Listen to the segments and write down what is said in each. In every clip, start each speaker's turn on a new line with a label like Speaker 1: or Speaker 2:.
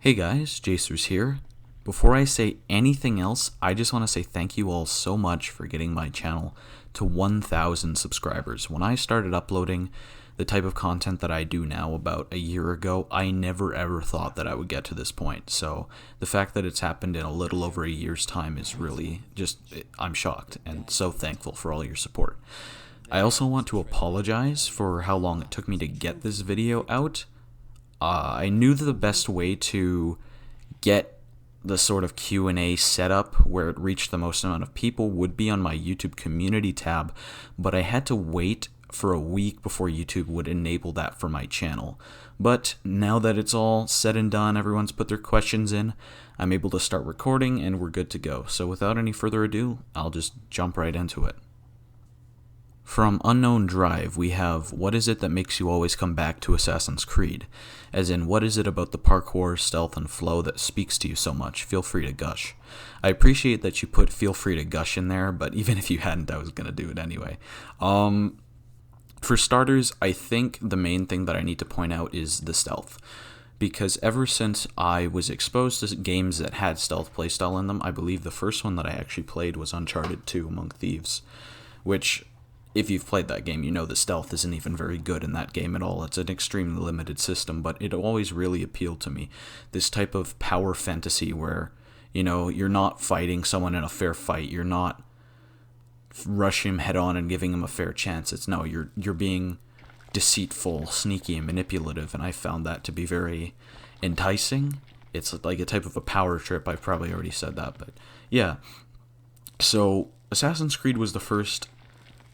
Speaker 1: Hey guys, Jacers here. Before I say anything else, I just want to say thank you all so much for getting my channel to 1,000 subscribers. When I started uploading the type of content that I do now about a year ago, I never ever thought that I would get to this point. So the fact that it's happened in a little over a year's time is really I'm shocked and so thankful for all your support. I also want to apologize for how long it took me to get this video out. I knew that the best way to get the sort of Q&A setup where it reached the most amount of people would be on my YouTube community tab, but I had to wait for a week before YouTube would enable that for my channel. But now that it's all said and done, everyone's put their questions in, I'm able to start recording and we're good to go. So without any further ado, I'll just jump right into it. From Unknown Drive, we have, what is it that makes you always come back to Assassin's Creed? As in, what is it about the parkour, stealth, and flow that speaks to you so much? Feel free to gush. I appreciate that you put feel free to gush in there, but even if you hadn't, I was going to do it anyway. For starters, I think the main thing that I need to point out is the stealth. Because ever since I was exposed to games that had stealth playstyle in them, I believe the first one that I actually played was Uncharted 2 Among Thieves, which, if you've played that game, you know the stealth isn't even very good in that game at all. It's an extremely limited system, but it always really appealed to me. This type of power fantasy where, you know, you're not fighting someone in a fair fight. You're not rushing him head on and giving him a fair chance. It's no, you're being deceitful, sneaky, and manipulative, and I found that to be very enticing. It's like a type of a power trip. I've probably already said that, but yeah. So Assassin's Creed was the first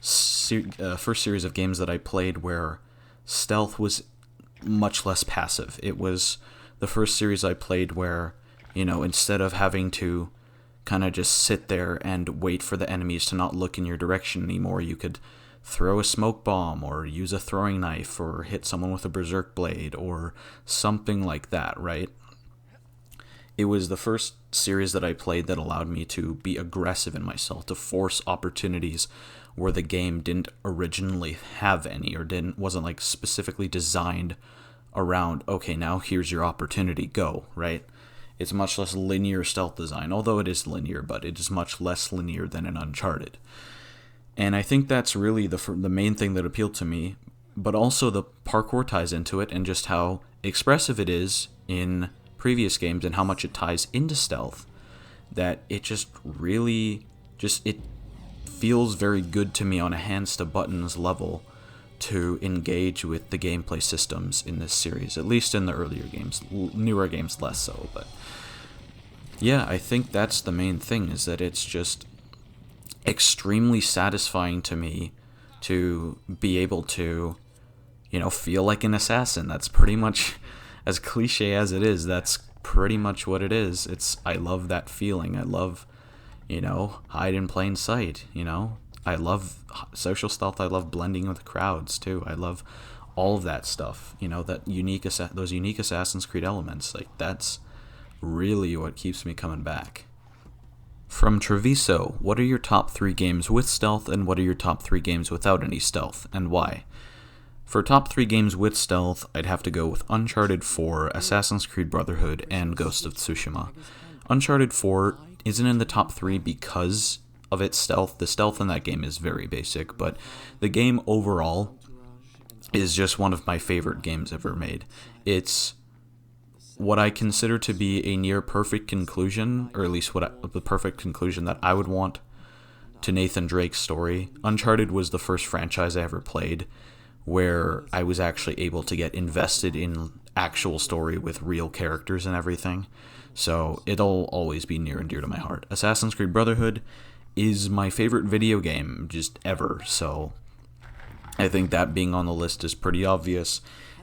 Speaker 1: series of games that I played where stealth was much less passive. It was the first series I played where, you know, instead of having to kind of just sit there and wait for the enemies to not look in your direction anymore, you could throw a smoke bomb or use a throwing knife or hit someone with a berserk blade or something like that, right? It was the first series that I played that allowed me to be aggressive in myself, to force opportunities where the game didn't originally have any or wasn't like specifically designed around, okay, now here's your opportunity, go, right? It's much less linear stealth design, although it is linear, but it is much less linear than in Uncharted. And I think that's really the main thing that appealed to me, but also the parkour ties into it and just how expressive it is in previous games and how much it ties into stealth, that it just really it feels very good to me on a hands to buttons level to engage with the gameplay systems in this series, at least in the earlier games. Newer games less so, but yeah, I think that's the main thing, is that it's just extremely satisfying to me to be able to, you know, feel like an assassin. That's pretty much, as cliche as it is, that's pretty much what it is. I love that feeling. I love, you know, hide in plain sight, you know. I love social stealth. I love blending with crowds too. I love all of that stuff, you know, those unique Assassin's Creed elements. Like, that's really what keeps me coming back. From Treviso, what are your top 3 games with stealth and what are your top 3 games without any stealth, and why? For top 3 games with stealth, I'd have to go with Uncharted 4, Assassin's Creed Brotherhood, and Ghost of Tsushima. Uncharted 4 isn't in the top 3 because of its stealth. The stealth in that game is very basic, but the game overall is just one of my favorite games ever made. It's what I consider to be a near perfect conclusion, or at least the perfect conclusion that I would want to Nathan Drake's story. Uncharted was the first franchise I ever played where I was actually able to get invested in actual story with real characters and everything. So it'll always be near and dear to my heart. Assassin's Creed Brotherhood is my favorite video game just ever, so I think that being on the list is pretty obvious.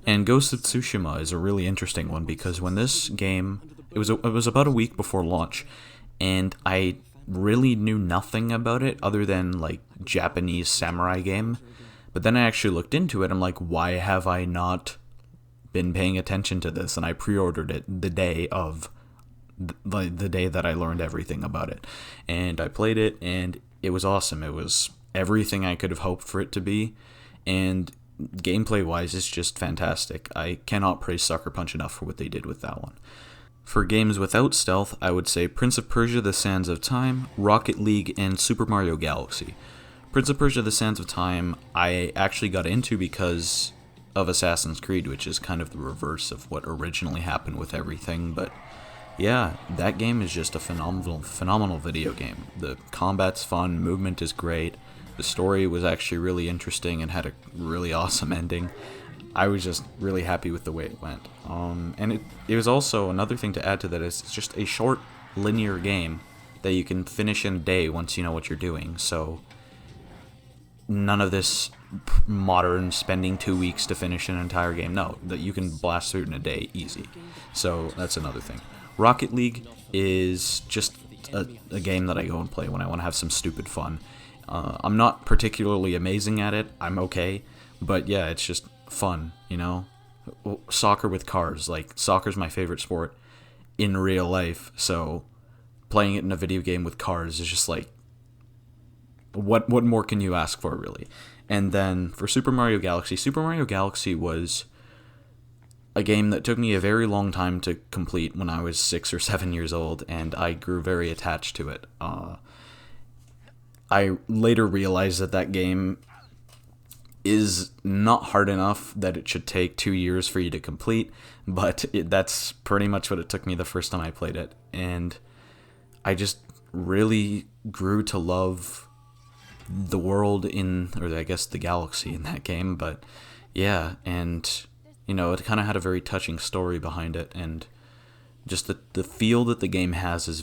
Speaker 1: And Ghost of Tsushima is a really interesting one because when this game, it was about a week before launch, and I really knew nothing about it other than like Japanese samurai game. But then I actually looked into it. I'm like, why have I not been paying attention to this? And I pre-ordered it the day that I learned everything about it. And I played it, and it was awesome. It was everything I could have hoped for it to be. And gameplay-wise, it's just fantastic. I cannot praise Sucker Punch enough for what they did with that one. For games without stealth, I would say Prince of Persia: The Sands of Time, Rocket League, and Super Mario Galaxy. Prince of Persia: The Sands of Time I actually got into because of Assassin's Creed, which is kind of the reverse of what originally happened with everything, but yeah, that game is just a phenomenal video game. The combat's fun, movement is great, the story was actually really interesting and had a really awesome ending. I was just really happy with the way it went. And it was also, another thing to add to that is it's just a short, linear game that you can finish in a day once you know what you're doing, so none of this modern spending 2 weeks to finish an entire game. No, that you can blast through it in a day, easy. So that's another thing. Rocket League is just a game that I go and play when I want to have some stupid fun. I'm not particularly amazing at it, I'm okay, but yeah, it's just fun, you know? Soccer with cars, like, soccer's my favorite sport in real life, so playing it in a video game with cars is just like, what more can you ask for, really? And then for Super Mario Galaxy was a game that took me a very long time to complete when I was 6 or 7 years old, and I grew very attached to it. I later realized that game is not hard enough that it should take 2 years for you to complete, but that's pretty much what it took me the first time I played it, and I just really grew to love the world or I guess the galaxy in that game, but yeah, and you know, it kind of had a very touching story behind it, and just the feel that the game has is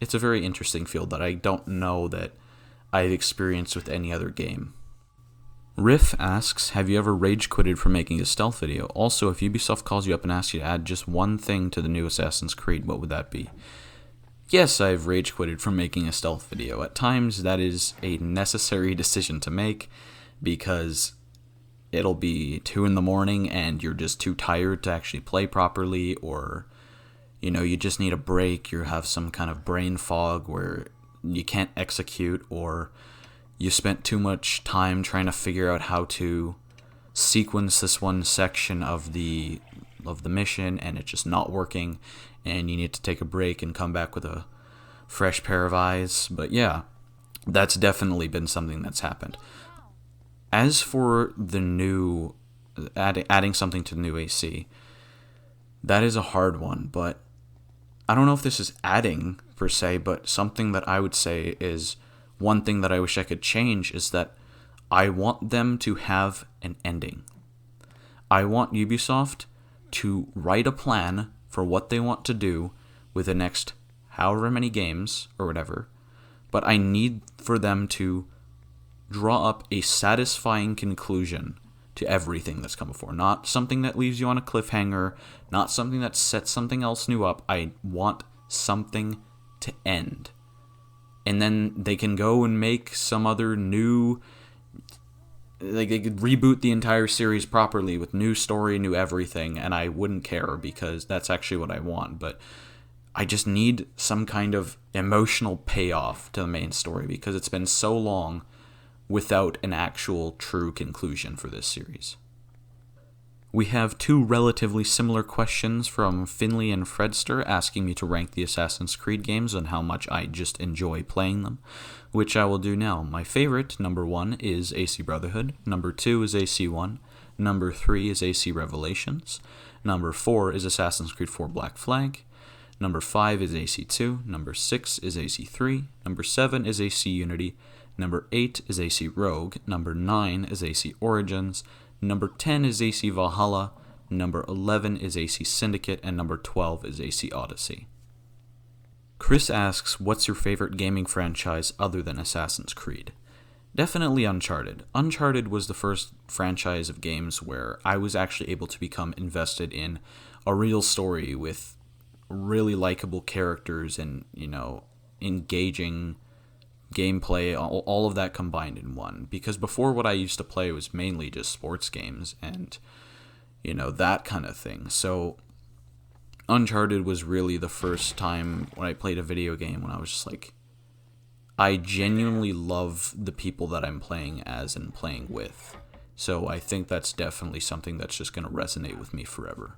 Speaker 1: it's a very interesting feel that I don't know that I've experienced with any other game. Riff asks, have you ever rage quitted for making a stealth video? Also, if Ubisoft calls you up and asks you to add just one thing to the new Assassin's Creed, what would that be? Yes, I've rage quitted from making a stealth video. At times, that is a necessary decision to make, because it'll be 2 in the morning and you're just too tired to actually play properly, or, you know, you just need a break, you have some kind of brain fog where you can't execute, or you spent too much time trying to figure out how to sequence this one section of the mission and it's just not working, and you need to take a break and come back with a fresh pair of eyes. But yeah, that's definitely been something that's happened. As for the new, adding something to the new AC, that is a hard one, but I don't know if this is adding per se, but something that I would say is one thing that I wish I could change is that I want them to have an ending. I want Ubisoft to write a plan for what they want to do with the next however many games or whatever, but I need for them to draw up a satisfying conclusion to everything that's come before. Not something that leaves you on a cliffhanger, not something that sets something else new up. I want something to end. And then they can go and make some other new, like, they could reboot the entire series properly with new story, new everything, and I wouldn't care, because that's actually what I want. But I just need some kind of emotional payoff to the main story, because it's been so long without an actual true conclusion for this series. We have 2 relatively similar questions from FINNLAY and Fredster asking me to rank the Assassin's Creed games and how much I just enjoy playing them, which I will do now. My favorite, number 1, is AC Brotherhood, number 2 is AC1, number 3 is AC Revelations, number 4 is Assassin's Creed 4 Black Flag, number 5 is AC2, number 6 is AC3, number 7 is AC Unity, number 8 is AC Rogue, number 9 is AC Origins, number 10 is AC Valhalla, number 11 is AC Syndicate, and number 12 is AC Odyssey. Chris asks, what's your favorite gaming franchise other than Assassin's Creed? Definitely Uncharted. Uncharted was the first franchise of games where I was actually able to become invested in a real story with really likable characters and, you know, engaging gameplay, all of that combined in one. Because before, what I used to play was mainly just sports games and, you know, that kind of thing. So Uncharted was really the first time when I played a video game when I was just like, I genuinely love the people that I'm playing as and playing with. So I think that's definitely something that's just going to resonate with me forever.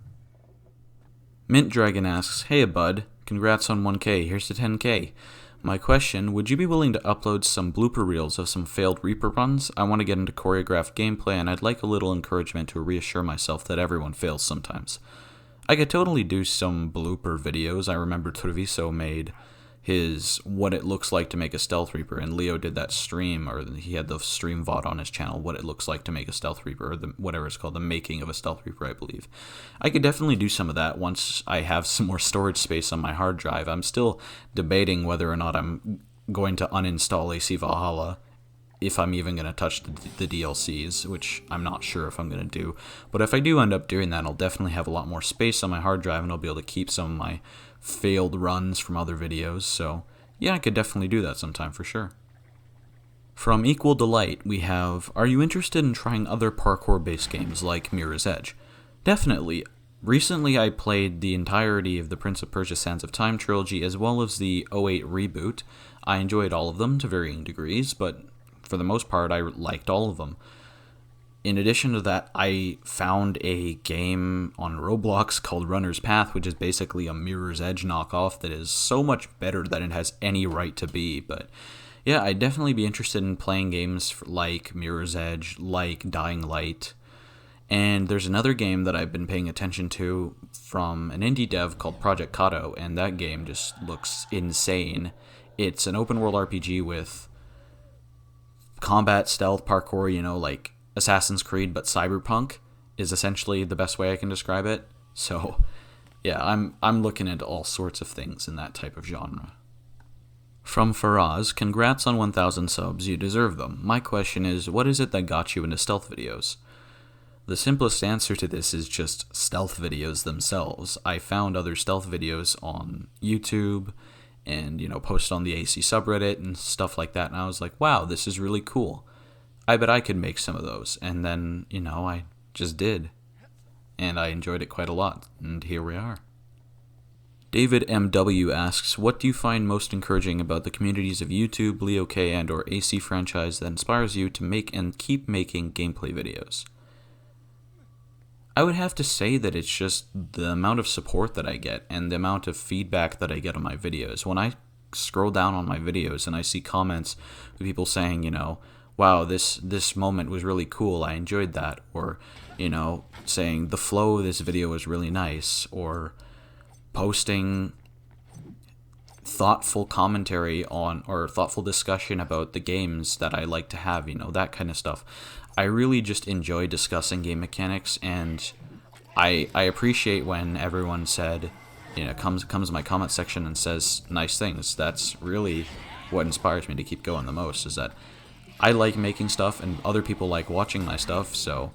Speaker 1: Mintdragon asks, "Hey bud, congrats on 1k, here's to 10k. My question, would you be willing to upload some blooper reels of some failed Reaper runs? I want to get into choreographed gameplay and I'd like a little encouragement to reassure myself that everyone fails sometimes." I could totally do some blooper videos. I remember Treviso made his what it looks like to make a stealth reaper, and Leo did that stream, or he had the stream VOD on his channel, what it looks like to make a stealth reaper, or whatever it's called, the making of a stealth reaper, I believe. I could definitely do some of that once I have some more storage space on my hard drive. I'm still debating whether or not I'm going to uninstall AC Valhalla, if I'm even going to touch the DLCs, which I'm not sure if I'm going to do. But if I do end up doing that, I'll definitely have a lot more space on my hard drive, and I'll be able to keep some of my failed runs from other videos. So yeah, I could definitely do that sometime for sure. From equalDelight, we have, "Are you interested in trying other parkour-based games like Mirror's Edge?" Definitely. Recently I played the entirety of the Prince of Persia Sands of Time trilogy, as well as the 08 reboot. I enjoyed all of them to varying degrees, but for the most part, I liked all of them. In addition to that, I found a game on Roblox called Runner's Path, which is basically a Mirror's Edge knockoff that is so much better than it has any right to be. But yeah, I'd definitely be interested in playing games like Mirror's Edge, like Dying Light. And there's another game that I've been paying attention to from an indie dev called Project Kato, and that game just looks insane. It's an open world RPG with combat, stealth, parkour, like Assassin's Creed, but cyberpunk is essentially the best way I can describe it. So yeah, I'm looking into all sorts of things in that type of genre. From Faraz, "Congrats on 1,000 subs, you deserve them. My question is, what is it that got you into stealth videos?" The simplest answer to this is just stealth videos themselves. I found other stealth videos on YouTube and, posted on the AC subreddit and stuff like that, and I was like, wow, this is really cool. I bet I could make some of those, and then, I just did, and I enjoyed it quite a lot, and here we are. David MW asks, "What do you find most encouraging about the communities of YouTube, Leo K, and or AC franchise that inspires you to make and keep making gameplay videos?" I would have to say that it's just the amount of support that I get and the amount of feedback that I get on my videos. When I scroll down on my videos and I see comments with people saying, wow, this moment was really cool, I enjoyed that, or, saying the flow of this video was really nice, or posting thoughtful commentary on, or thoughtful discussion about the games that I like to have, that kind of stuff. I really just enjoy discussing game mechanics, and I appreciate when everyone comes to my comment section and says nice things. That's really what inspires me to keep going the most, is that I like making stuff and other people like watching my stuff, so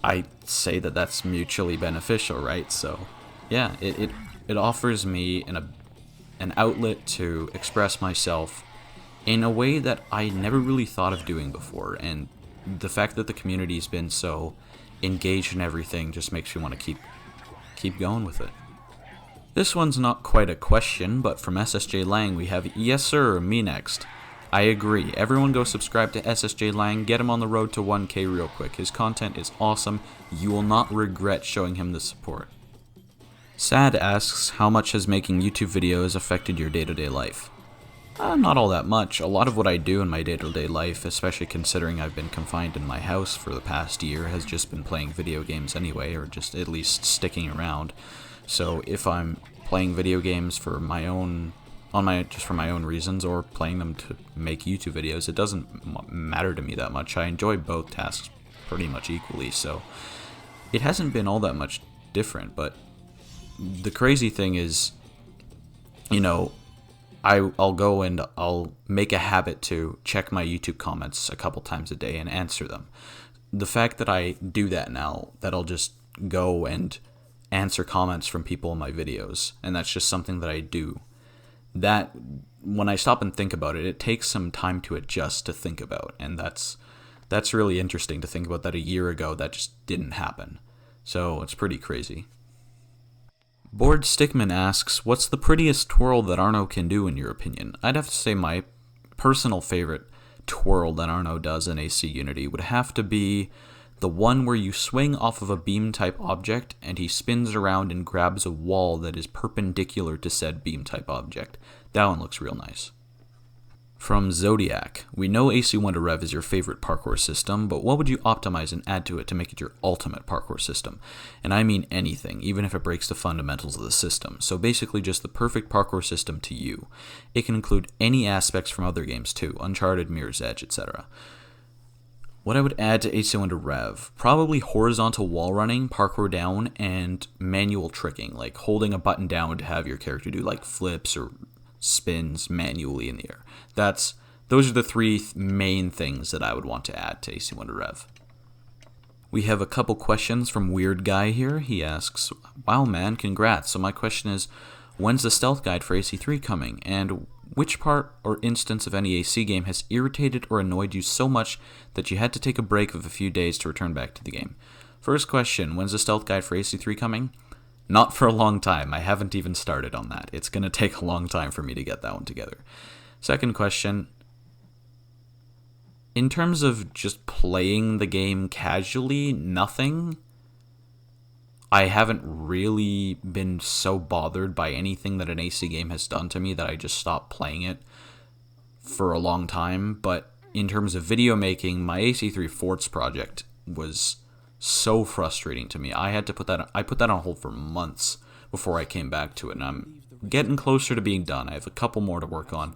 Speaker 1: I say that that's mutually beneficial, right? So yeah, it offers me an outlet to express myself in a way that I never really thought of doing before, and the fact that the community's been so engaged in everything just makes me want to keep going with it. This one's not quite a question, but from SSJ Lang we have, "Yes sir, me next. I agree. Everyone go subscribe to SSJ Lang, get him on the road to 1k real quick. His content is awesome. You will not regret showing him the support." Sad asks, "How much has making YouTube videos affected your day-to-day life?" Not all that much. A lot of what I do in my day-to-day life, especially considering I've been confined in my house for the past year, has just been playing video games anyway, or just at least sticking around. So if I'm playing video games for my own reasons, or playing them to make YouTube videos, it doesn't matter to me that much. I enjoy both tasks pretty much equally, so it hasn't been all that much different. But the crazy thing is, I'll go and I'll make a habit to check my YouTube comments a couple times a day and answer them. The fact that I do that now, that I'll just go and answer comments from people in my videos, and that's just something that I do, that when I stop and think about it, it takes some time to adjust to think about, and that's really interesting to think about, that a year ago that just didn't happen. So it's pretty crazy. BoredStickman asks, "What's the prettiest twirl that Arno can do in your opinion?" I'd have to say my personal favorite twirl that Arno does in AC Unity would have to be The one where you swing off of a beam-type object, and he spins around and grabs a wall that is perpendicular to said beam-type object. That one looks real nice. From Zodiac, we know AC1 to Rev is your favorite parkour system, but what would you optimize and add to it to make it your ultimate parkour system? And I mean anything, even if it breaks the fundamentals of the system. So basically just the perfect parkour system to you. It can include any aspects from other games too, Uncharted, Mirror's Edge, etc. What I would add to AC1 to Rev, probably horizontal wall running, parkour down, and manual tricking, like holding a button down to have your character do like flips or spins manually in the air. Those are the three main things that I would want to add to AC1 to Rev. We have a couple questions from Weird Guy here. He asks, wow man, congrats. So my question is, when's the stealth guide for AC3 coming? And which part or instance of any AC game has irritated or annoyed you so much that you had to take a break of a few days to return back to the game? First question, when's the stealth guide for AC3 coming? Not for a long time. I haven't even started on that. It's going to take a long time for me to get that one together. Second question, in terms of just playing the game casually, nothing. I haven't really been so bothered by anything that an AC game has done to me that I just stopped playing it for a long time. But in terms of video making, my AC3 Forts project was so frustrating to me. I put that on hold for months before I came back to it, and I'm getting closer to being done. I have a couple more to work on.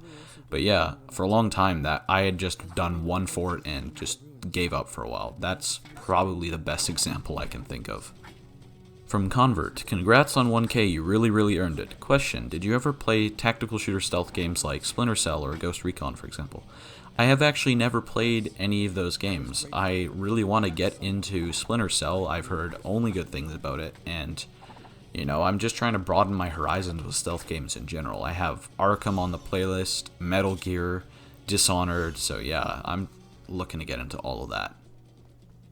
Speaker 1: But yeah, for a long time that I had just done one fort and just gave up for a while. That's probably the best example I can think of. From Convert, congrats on 1K, you really earned it. Question, did you ever play tactical shooter stealth games like Splinter Cell or Ghost Recon, for example? I have actually never played any of those games. I really want to get into Splinter Cell. I've heard only good things about it, and you know, I'm just trying to broaden my horizons with stealth games in general. I have Arkham on the playlist, Metal Gear, Dishonored, so yeah, I'm looking to get into all of that.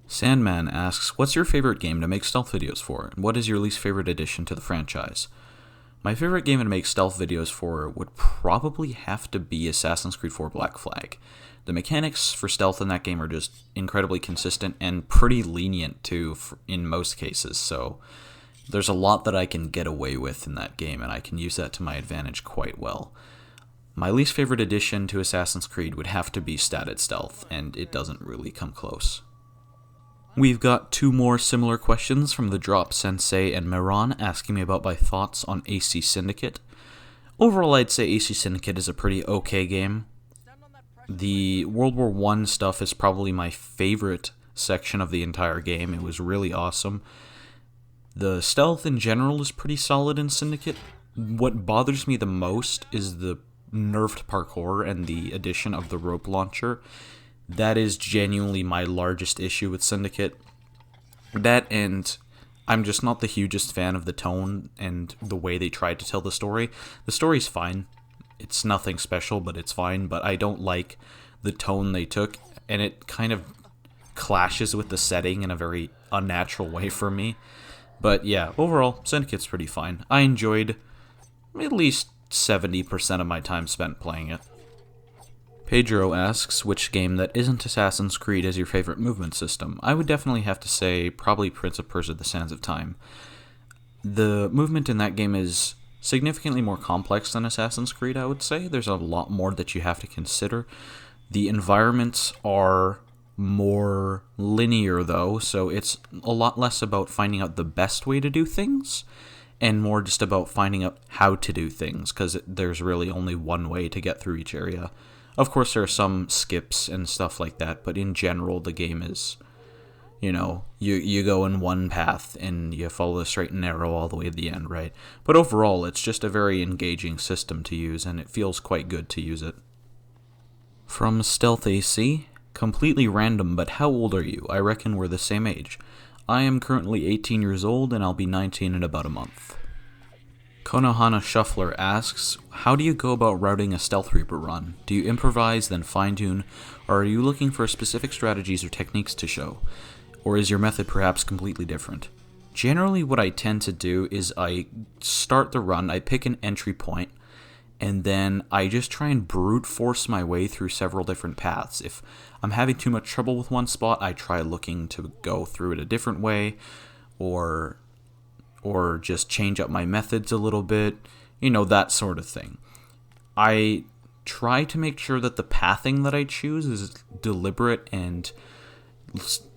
Speaker 1: Sandman asks, what's your favorite game to make stealth videos for, and what is your least favorite addition to the franchise? My favorite game to make stealth videos for would probably have to be Assassin's Creed 4 Black Flag. The mechanics for stealth in that game are just incredibly consistent and pretty lenient too in most cases, so there's a lot that I can get away with in that game, and I can use that to my advantage quite well. My least favorite addition to Assassin's Creed would have to be statted stealth, and it doesn't really come close. We've got two more similar questions from the Drop Sensei and Mehran asking me about my thoughts on AC Syndicate. Overall, I'd say AC Syndicate is a pretty okay game. The World War I stuff is probably my favorite section of the entire game. It was really awesome. The stealth in general is pretty solid in Syndicate. What bothers me the most is the nerfed parkour and the addition of the rope launcher. That is genuinely my largest issue with Syndicate. That, and I'm just not the hugest fan of the tone and the way they tried to tell the story. The story's fine. It's nothing special, but it's fine. But I don't like the tone they took, and it kind of clashes with the setting in a very unnatural way for me. But yeah, overall, Syndicate's pretty fine. I enjoyed at least 70% of my time spent playing it. Pedro asks, which game that isn't Assassin's Creed is your favorite movement system? I would definitely have to say probably Prince of Persia: The Sands of Time. The movement in that game is significantly more complex than Assassin's Creed, I would say. There's a lot more that you have to consider. The environments are more linear though, so it's a lot less about finding out the best way to do things and more just about finding out how to do things, because there's really only one way to get through each area. Of course there are some skips and stuff like that, but in general the game is, you know, you go in one path and you follow the straight and narrow all the way to the end, right? But overall it's just a very engaging system to use, and it feels quite good to use it. From Stealth AC, completely random, but how old are you? I reckon we're the same age. I am currently 18 years old, and I'll be 19 in about a month. KonohanaShuffler asks, how do you go about routing a Stealth Reaper run? Do you improvise, then fine-tune, or are you looking for specific strategies or techniques to show? Or is your method perhaps completely different? Generally what I tend to do is I start the run, I pick an entry point, and then I just try and brute force my way through several different paths. If I'm having too much trouble with one spot, I try looking to go through it a different way, or just change up my methods a little bit, that sort of thing. I try to make sure that the pathing that I choose is deliberate and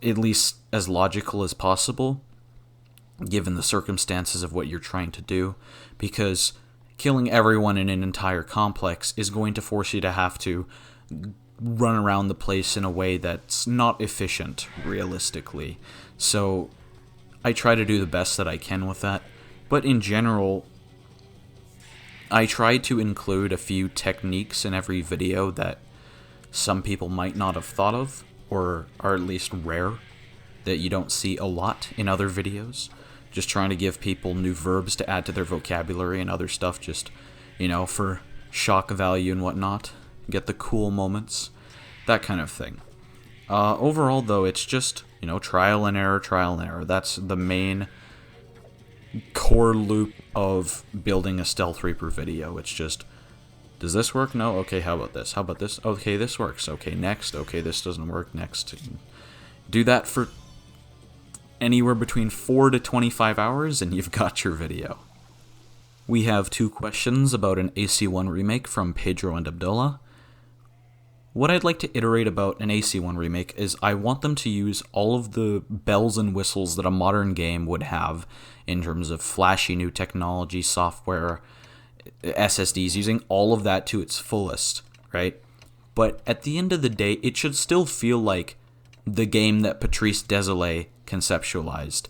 Speaker 1: at least as logical as possible, given the circumstances of what you're trying to do, because killing everyone in an entire complex is going to force you to have to run around the place in a way that's not efficient, realistically. So I try to do the best that I can with that, but in general, I try to include a few techniques in every video that some people might not have thought of, or are at least rare, that you don't see a lot in other videos. Just trying to give people new verbs to add to their vocabulary and other stuff, just, for shock value and whatnot. Get the cool moments, that kind of thing. Overall, though, it's just, trial and error. That's the main core loop of building a Stealth Reaper video. It's just, does this work? No? Okay, how about this? How about this? Okay, this works. Okay, next. Okay, this doesn't work. Next. Do that for anywhere between 4 to 25 hours, and you've got your video. We have 2 questions about an AC1 remake from Pedro and Abdullah. What I'd like to iterate about an AC1 remake is I want them to use all of the bells and whistles that a modern game would have in terms of flashy new technology, software, SSDs, using all of that to its fullest, right? But at the end of the day, it should still feel like the game that Patrice Désilets conceptualized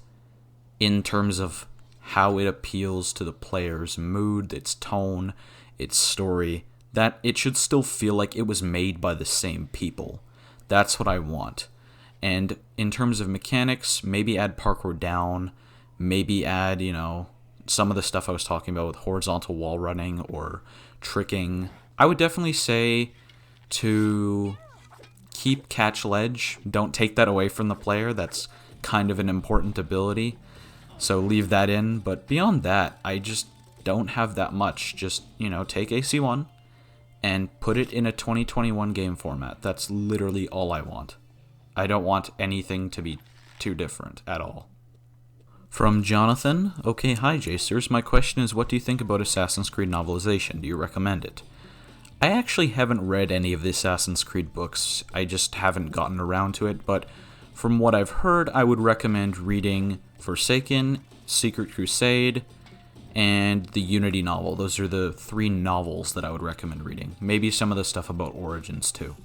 Speaker 1: in terms of how it appeals to the player's mood, its tone, its story, that it should still feel like it was made by the same people. That's what I want. And in terms of mechanics, maybe add parkour down, maybe add, some of the stuff I was talking about with horizontal wall running or tricking. I would definitely say to keep catch ledge. Don't take that away from the player. That's kind of an important ability. So leave that in. But beyond that, I just don't have that much. Just, take AC1 and put it in a 2021 game format. That's literally all I want. I don't want anything to be too different at all. From Jonathan, okay, hi Jacers. My question is, what do you think about Assassin's Creed novelization? Do you recommend it? I actually haven't read any of the Assassin's Creed books. I just haven't gotten around to it, but from what I've heard, I would recommend reading Forsaken, Secret Crusade, and the Unity novel. Those are the 3 novels that I would recommend reading. Maybe some of the stuff about Origins too.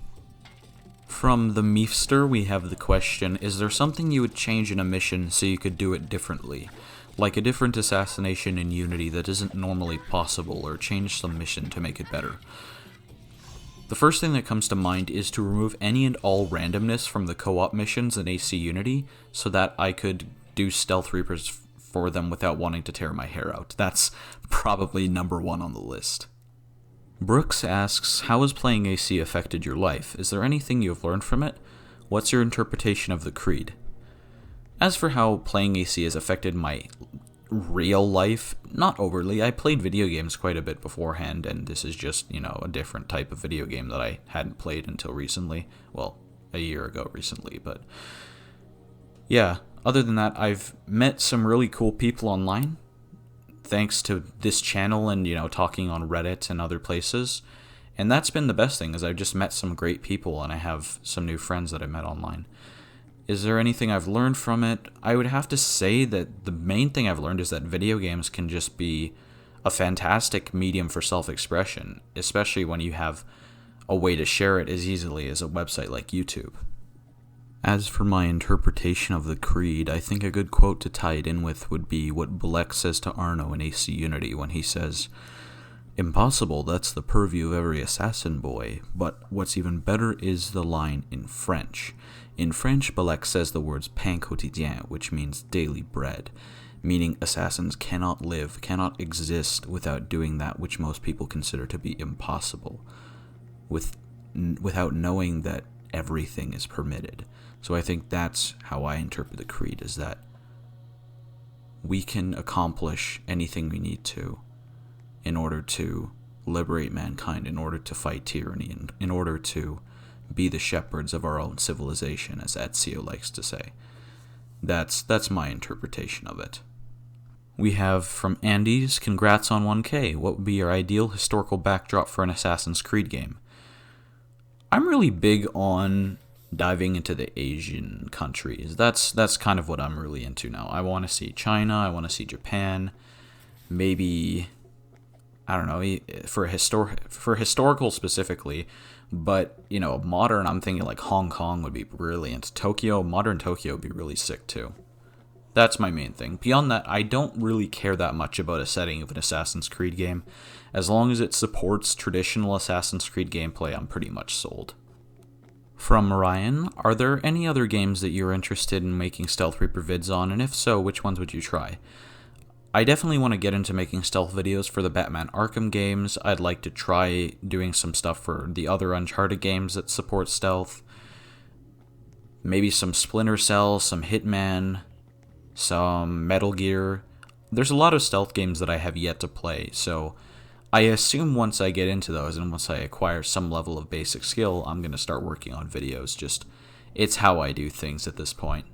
Speaker 1: From TheMeefster, we have the question, is there something you would change in a mission so you could do it differently? Like a different assassination in Unity that isn't normally possible, or change some mission to make it better? The first thing that comes to mind is to remove any and all randomness from the co-op missions in AC Unity so that I could do Stealth Reapers for them without wanting to tear my hair out. That's probably number 1 on the list. Broox asks, how has playing AC affected your life? Is there anything you have learned from it? What's your interpretation of the Creed? As for how playing AC has affected my real life, not overly. I played video games quite a bit beforehand, and this is just, a different type of video game that I hadn't played until recently. Well, a year ago recently, but yeah, other than that, I've met some really cool people online, thanks to this channel and, talking on Reddit and other places. And that's been the best thing, is I've just met some great people, and I have some new friends that I met online. Is there anything I've learned from it? I would have to say that the main thing I've learned is that video games can just be a fantastic medium for self-expression, especially when you have a way to share it as easily as a website like YouTube. As for my interpretation of the Creed, I think a good quote to tie it in with would be what Black says to Arno in AC Unity when he says, "Impossible, that's the purview of every assassin boy, but what's even better is the line in French. In French, Balek says the words pain quotidien, which means daily bread, meaning assassins cannot live, cannot exist without doing that which most people consider to be impossible, without knowing that everything is permitted." So I think that's how I interpret the Creed, is that we can accomplish anything we need to in order to liberate mankind, in order to fight tyranny, and in order to be the shepherds of our own civilization, as Ezio likes to say. That's my interpretation of it. We have from Andeyz, congrats on 1K. What would be your ideal historical backdrop for an Assassin's Creed game? I'm really big on diving into the Asian countries. That's kind of what I'm really into now. I want to see China, I want to see Japan, maybe, I don't know, for historical specifically, but, you know, modern, I'm thinking like Hong Kong would be brilliant. Modern Tokyo would be really sick too. That's my main thing. Beyond that, I don't really care that much about a setting of an Assassin's Creed game. As long as it supports traditional Assassin's Creed gameplay, I'm pretty much sold. From Ryan, are there any other games that you're interested in making Stealth Reaper vids on, and if so, which ones would you try? I definitely want to get into making stealth videos for the Batman Arkham games. I'd like to try doing some stuff for the other Uncharted games that support stealth. Maybe some Splinter Cell, some Hitman, some Metal Gear. There's a lot of stealth games that I have yet to play, so I assume once I get into those and once I acquire some level of basic skill, I'm going to start working on videos. It's how I do things at this point.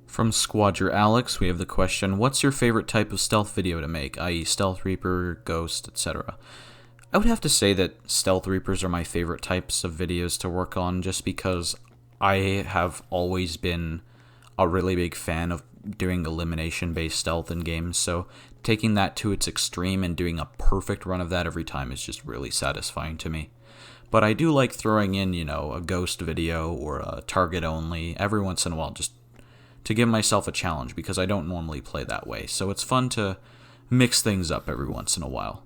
Speaker 1: From Squadger Alex, we have the question, what's your favorite type of stealth video to make, i.e. Stealth Reaper, Ghost, etc.? I would have to say that Stealth Reapers are my favorite types of videos to work on, just because I have always been a really big fan of doing elimination-based stealth in games, so taking that to its extreme and doing a perfect run of that every time is just really satisfying to me. But I do like throwing in, you know, a Ghost video or a target only every once in a while, just to give myself a challenge, because I don't normally play that way, so it's fun to mix things up every once in a while.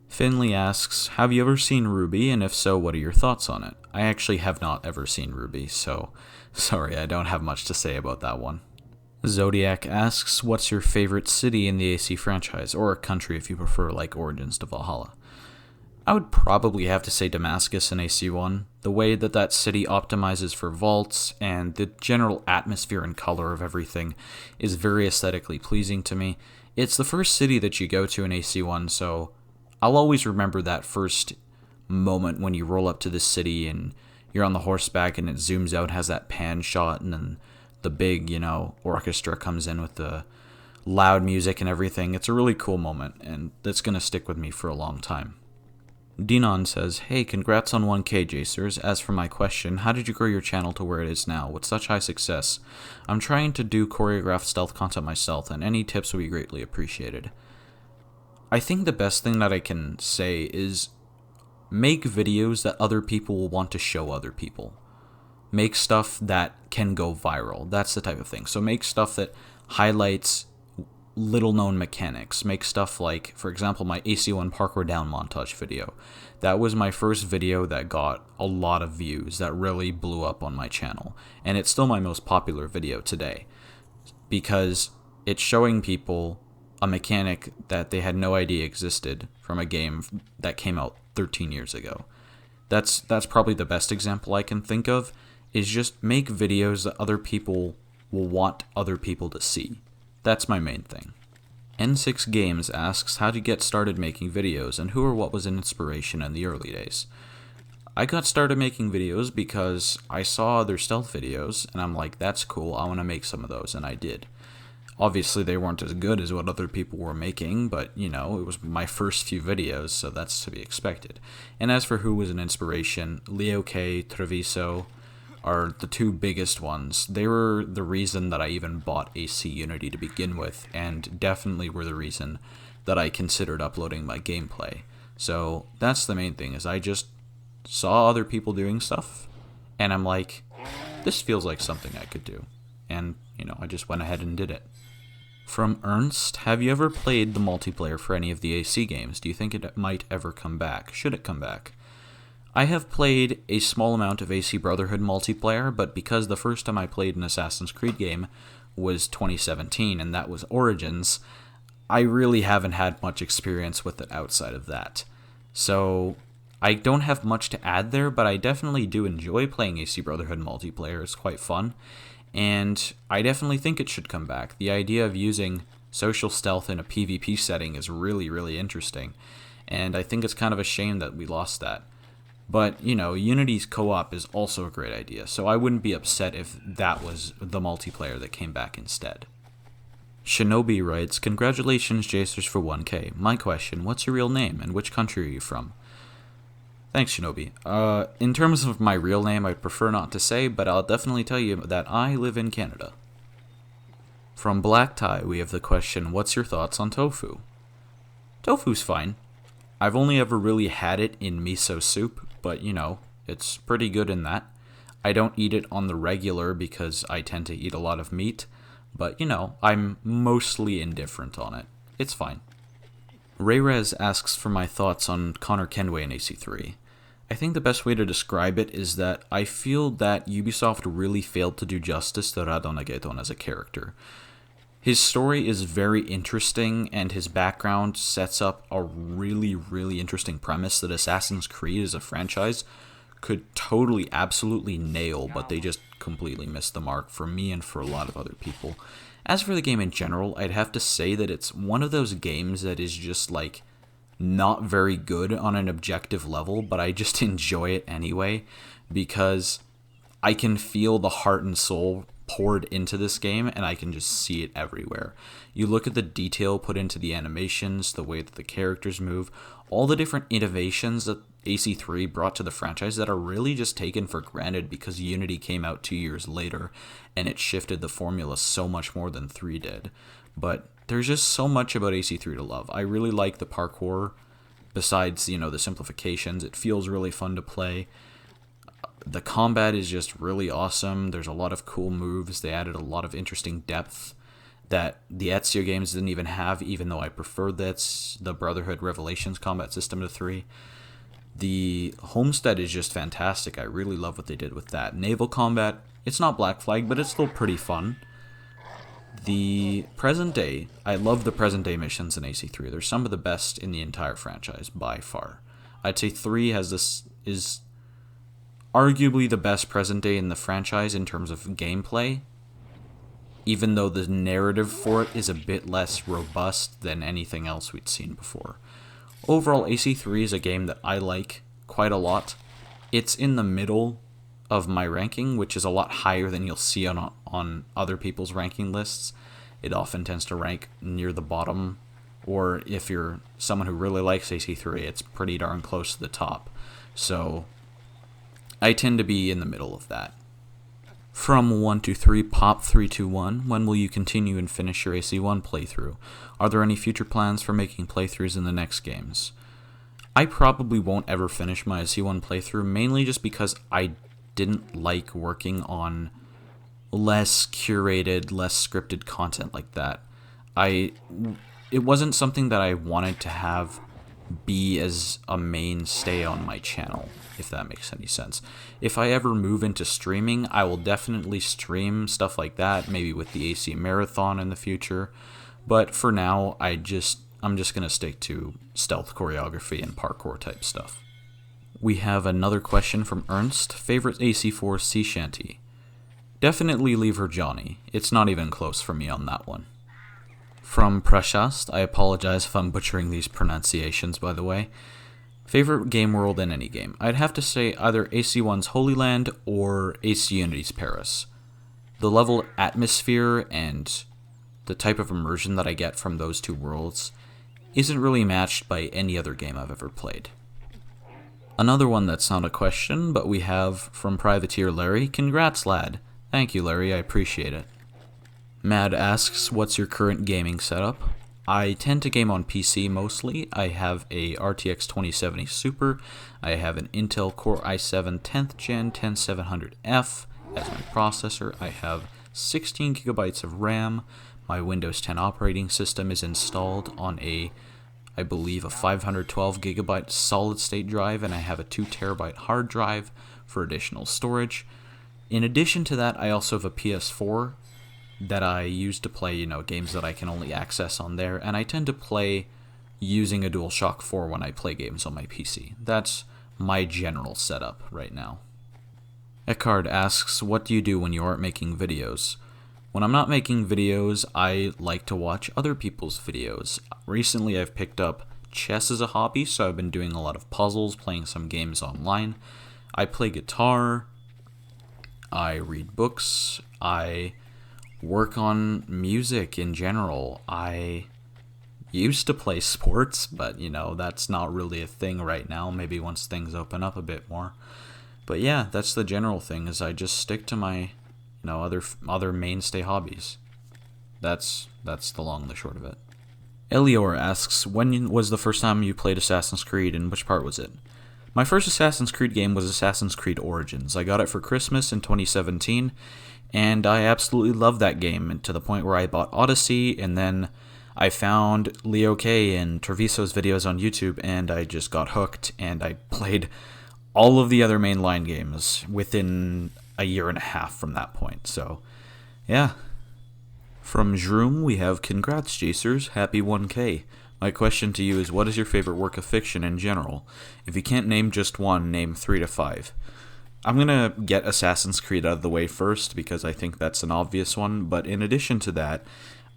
Speaker 1: Finlay asks, have you ever seen Ruby, and if so, what are your thoughts on it? I actually have not ever seen Ruby, so sorry, I don't have much to say about that one. Zodiac asks, what's your favorite city in the AC franchise, or a country if you prefer, like Origins to Valhalla? I would probably have to say Damascus in AC1. The way that city optimizes for vaults and the general atmosphere and color of everything is very aesthetically pleasing to me. It's the first city that you go to in AC1, so I'll always remember that first moment when you roll up to this city and you're on the horseback and it zooms out, has that pan shot, and then the big, you know, orchestra comes in with the loud music and everything. It's a really cool moment, and that's going to stick with me for a long time. Dinan says, hey, congrats on 1K, Jacers. As for my question, how did you grow your channel to where it is now with such high success? I'm trying to do choreographed stealth content myself, and any tips would be greatly appreciated. I think the best thing that I can say is make videos that other people will want to show other people. Make stuff that can go viral. That's the type of thing. So make stuff that highlights little-known mechanics. Make stuff like, for example, my AC1 parkour down montage video. That was my first video that got a lot of views, that really blew up on my channel. And it's still my most popular video today, because it's showing people a mechanic that they had no idea existed from a game that came out 13 years ago. That's probably the best example I can think of, is just make videos that other people will want other people to see. That's my main thing. N6 Games asks, how to get started making videos, and who or what was an inspiration in the early days? I got started making videos because I saw other stealth videos, and I'm like, that's cool, I want to make some of those, and I did. Obviously, they weren't as good as what other people were making, but, you know, it was my first few videos, so that's to be expected. And as for who was an inspiration, Leo K, Treviso are the two biggest ones. They were the reason that I even bought AC Unity to begin with, and definitely were the reason that I considered uploading my gameplay. So that's the main thing, is I just saw other people doing stuff, and I'm like, this feels like something I could do. And, you know, I just went ahead and did it. From Ernst, have you ever played the multiplayer for any of the AC games? Do you think it might ever come back? Should it come back? I have played a small amount of AC Brotherhood multiplayer, but because the first time I played an Assassin's Creed game was 2017, and that was Origins, I really haven't had much experience with it outside of that. So I don't have much to add there, but I definitely do enjoy playing AC Brotherhood multiplayer. It's quite fun, and I definitely think it should come back. The idea of using social stealth in a PvP setting is really, really interesting. and I think it's kind of a shame that we lost that. But, you know, Unity's co-op is also a great idea, so I wouldn't be upset if that was the multiplayer that came back instead. Shinobi writes, "Congratulations, Jacers, for 1K. My question, what's your real name, and which country are you from?" Thanks, Shinobi. In terms of my real name, I'd prefer not to say, but I'll definitely tell you that I live in Canada. From blackTIE, we have the question, what's your thoughts on tofu? Tofu's fine. I've only ever really had it in miso soup, but, you know, it's pretty good in that. I don't eat it on the regular because I tend to eat a lot of meat, but, you know, I'm mostly indifferent on it. It's fine. ReyRez asks for my thoughts on Connor Kenway in AC3. I think the best way to describe it is that I feel that Ubisoft really failed to do justice to Radonageddon as a character. His story is very interesting, and his background sets up a really, really interesting premise that Assassin's Creed as a franchise could totally, absolutely nail, but they just completely missed the mark for me and for a lot of other people. As for the game in general, I'd have to say that it's one of those games that is just, like, not very good on an objective level, but I just enjoy it anyway, because I can feel the heart and soul poured into this game, and I can just see it everywhere. You look at the detail put into the animations, the way that the characters move, all the different innovations that AC3 brought to the franchise that are really just taken for granted because Unity came out 2 years later, and it shifted the formula so much more than 3 did. But there's just so much about AC3 to love. I really like the parkour. Besides, you know, the simplifications, it feels really fun to play. The combat is just really awesome. There's a lot of cool moves. They added a lot of interesting depth that the Ezio games didn't even have, even though I preferred the Brotherhood Revelations combat system to 3. The Homestead is just fantastic. I really love what they did with that. Naval combat, it's not Black Flag, but it's still pretty fun. The present day, I love the present day missions in AC3. They're some of the best in the entire franchise, by far. I'd say 3 is arguably the best present day in the franchise in terms of gameplay, even though the narrative for it is a bit less robust than anything else we'd seen before. Overall, AC3 is a game that I like quite a lot. It's in the middle of my ranking, which is a lot higher than you'll see on other people's ranking lists. It often tends to rank near the bottom, or if you're someone who really likes AC3, it's pretty darn close to the top. So I tend to be in the middle of that. From 123 Pop 321, when will you continue and finish your AC1 playthrough? Are there any future plans for making playthroughs in the next games? I probably won't ever finish my AC1 playthrough, mainly just because I didn't like working on less curated, less scripted content like that. It wasn't something that I wanted to have be as a mainstay on my channel, if that makes any sense. If I ever move into streaming, I will definitely stream stuff like that, maybe with the AC Marathon in the future. But for now, I'm just going to stick to stealth choreography and parkour type stuff. We have another question from Ernst. Favorite AC4 sea shanty? Definitely Leave Her Johnny. It's not even close for me on that one. From Prashast, I apologize if I'm butchering these pronunciations, by the way. Favorite game world in any game? I'd have to say either AC1's Holy Land or AC Unity's Paris. The level of atmosphere and the type of immersion that I get from those two worlds isn't really matched by any other game I've ever played. Another one that's not a question, but we have from Privateer Larry. Congrats, lad. Thank you, Larry. I appreciate it. Mad asks, what's your current gaming setup? I tend to game on PC mostly. I have a RTX 2070 Super. I have an Intel Core i7 10th Gen 10700F as my processor. I have 16 gigabytes of RAM. My Windows 10 operating system is installed on I believe a 512 gigabyte solid state drive, and I have a 2 terabyte hard drive for additional storage. In addition to that, I also have a PS4 that I use to play, games that I can only access on there, and I tend to play using a DualShock 4 when I play games on my PC. That's my general setup right now. Ekard asks, what do you do when you aren't making videos? When I'm not making videos, I like to watch other people's videos. Recently, I've picked up chess as a hobby, so I've been doing a lot of puzzles, playing some games online. I play guitar, I read books, I work on music in general. I used to play sports, but that's not really a thing right now. Maybe once things open up a bit more. But yeah, that's the general thing, is I just stick to my other mainstay hobbies. That's the long and the short of it. Elyor asks, when was the first time you played Assassin's Creed, and which part was it? My first Assassin's Creed game was Assassin's Creed Origins. I got it for Christmas in 2017, and I absolutely loved that game, to the point where I bought Odyssey, and then I found Leo K and Treviso's videos on YouTube, and I just got hooked, and I played all of the other mainline games within a year and a half from that point. So, yeah. From Jroom, we have, congrats, Jacers, happy 1K. My question to you is, what is your favorite work of fiction in general? If you can't name just one, name 3 to 5. I'm gonna get Assassin's Creed out of the way first, because I think that's an obvious one, but in addition to that,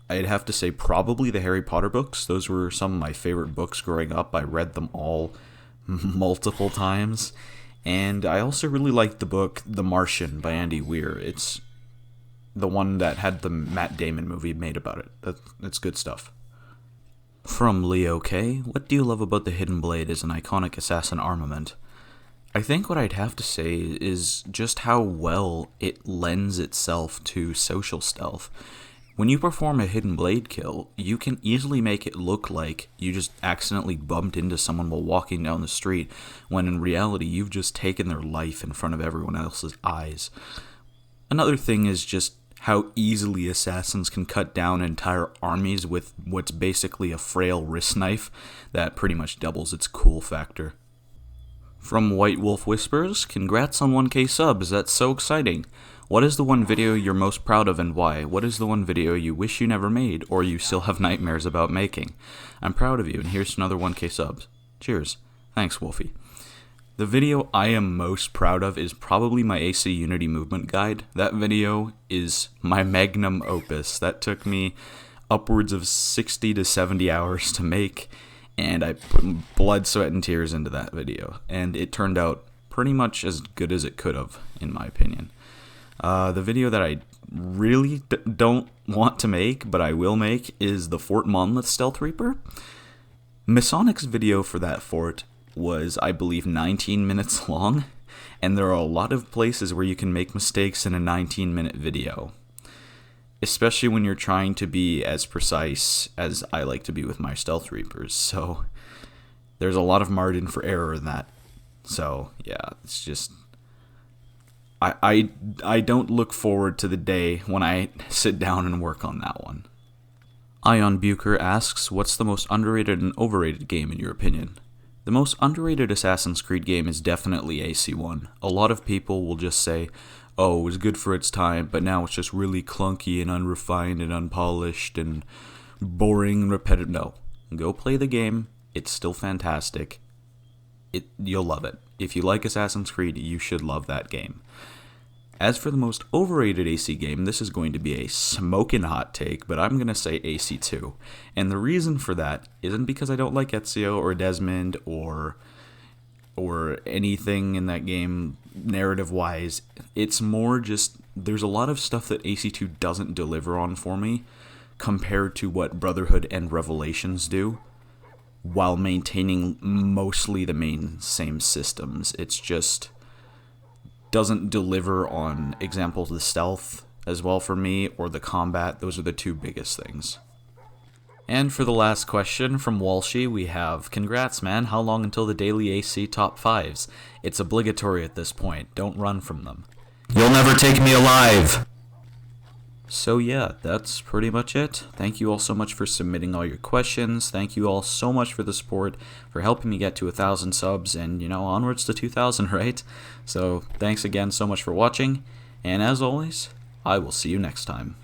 Speaker 1: I'd have to say probably the Harry Potter books. Those were some of my favorite books growing up. I read them all multiple times. And I also really liked the book The Martian by Andy Weir. It's the one that had the Matt Damon movie made about it. That's good stuff. From Leo K, what do you love about the Hidden Blade as an iconic assassin armament? I think what I'd have to say is just how well it lends itself to social stealth. When you perform a hidden blade kill, you can easily make it look like you just accidentally bumped into someone while walking down the street, when in reality you've just taken their life in front of everyone else's eyes. Another thing is just how easily assassins can cut down entire armies with what's basically a frail wrist knife that pretty much doubles its cool factor. From WhiteWolf Whispers, congrats on 1K subs, that's so exciting. What is the one video you're most proud of and why? What is the one video you wish you never made or you still have nightmares about making? I'm proud of you, and here's another 1K subs. Cheers. Thanks, Wolfie. The video I am most proud of is probably my AC Unity movement guide. That video is my magnum opus. That took me upwards of 60 to 70 hours to make, and I put blood, sweat, and tears into that video. And it turned out pretty much as good as it could have, in my opinion. The video that I really don't want to make, but I will make, is the Fort Monmouth Stealth Reaper. Masonic's video for that fort was, I believe, 19 minutes long, and there are a lot of places where you can make mistakes in a 19-minute video, especially when you're trying to be as precise as I like to be with my Stealth Reapers, so there's a lot of margin for error in that. So, yeah, it's just... I don't look forward to the day when I sit down and work on that one. Ion Bucher asks, what's the most underrated and overrated game in your opinion? The most underrated Assassin's Creed game is definitely AC1. A lot of people will just say, oh, it was good for its time, but now it's just really clunky and unrefined and unpolished and boring and repetitive. No, go play the game. It's still fantastic. You'll love it. If you like Assassin's Creed, you should love that game. As for the most overrated AC game, this is going to be a smoking hot take, but I'm going to say AC2. And the reason for that isn't because I don't like Ezio or Desmond or anything in that game narrative-wise. It's more just there's a lot of stuff that AC2 doesn't deliver on for me compared to what Brotherhood and Revelations do, while maintaining mostly the same systems. It's just doesn't deliver on examples of the stealth as well for me, or the combat. Those are the two biggest things. And for the last question from Walshy, we have, congrats man, how long until the daily AC top 5s? It's obligatory at this point, don't run from them.
Speaker 2: You'll never take me alive!
Speaker 1: So yeah, that's pretty much it. Thank you all so much for submitting all your questions. Thank you all so much for the support, for helping me get to 1,000 subs, and onwards to 2,000, right? So thanks again so much for watching, and as always, I will see you next time.